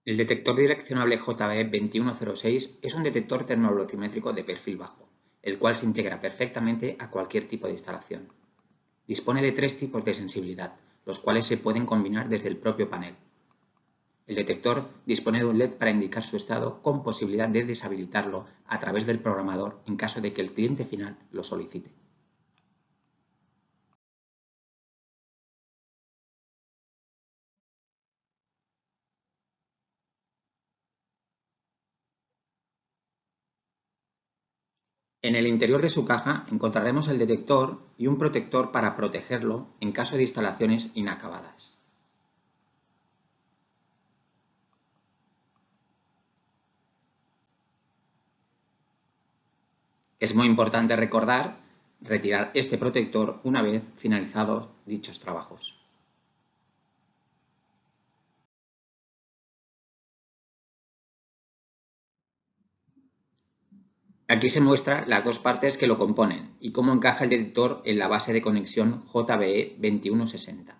El detector direccionable JB2106 es un detector termovelocimétrico de perfil bajo, el cual se integra perfectamente a cualquier tipo de instalación. Dispone de 3 tipos de sensibilidad, los cuales se pueden combinar desde el propio panel. El detector dispone de un LED para indicar su estado con posibilidad de deshabilitarlo a través del programador en caso de que el cliente final lo solicite. En el interior de su caja encontraremos el detector y un protector para protegerlo en caso de instalaciones inacabadas. Es muy importante recordar retirar este protector una vez finalizados dichos trabajos. Aquí se muestran las dos partes que lo componen y cómo encaja el detector en la base de conexión JBE2160.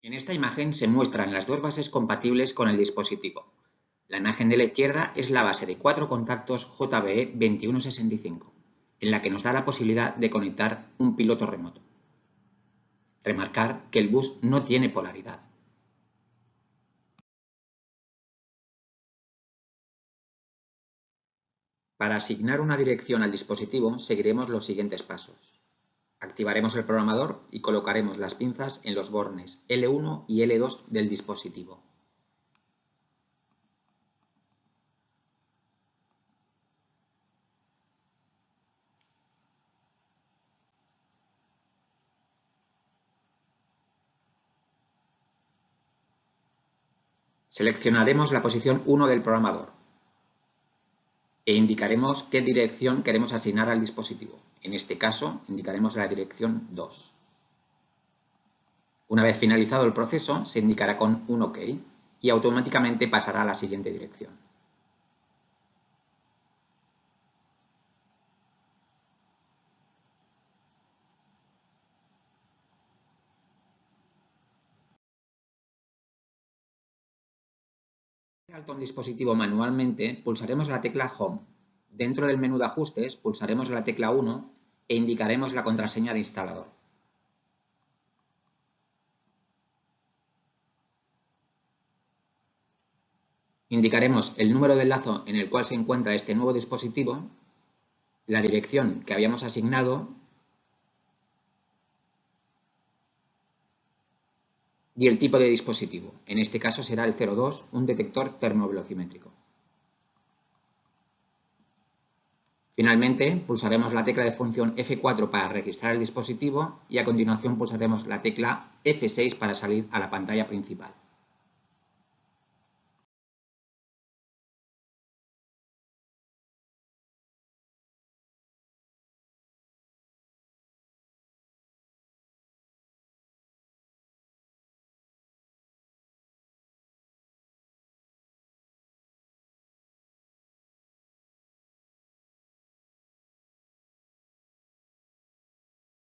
En esta imagen se muestran las dos bases compatibles con el dispositivo. La imagen de la izquierda es la base de 4 contactos JBE2165, en la que nos da la posibilidad de conectar un piloto remoto. Remarcar que el bus no tiene polaridad. Para asignar una dirección al dispositivo seguiremos los siguientes pasos. Activaremos el programador y colocaremos las pinzas en los bornes L1 y L2 del dispositivo. Seleccionaremos la posición 1 del programador e indicaremos qué dirección queremos asignar al dispositivo. En este caso, indicaremos la dirección 2. Una vez finalizado el proceso, se indicará con un OK y automáticamente pasará a la siguiente dirección. Si alto un dispositivo manualmente, pulsaremos la tecla Home. Dentro del menú de ajustes, pulsaremos la tecla 1 e indicaremos la contraseña de instalador. Indicaremos el número de enlace en el cual se encuentra este nuevo dispositivo, la dirección que habíamos asignado y el tipo de dispositivo. En este caso será el 02, un detector termovelocimétrico. Finalmente, pulsaremos la tecla de función F4 para registrar el dispositivo y a continuación pulsaremos la tecla F6 para salir a la pantalla principal.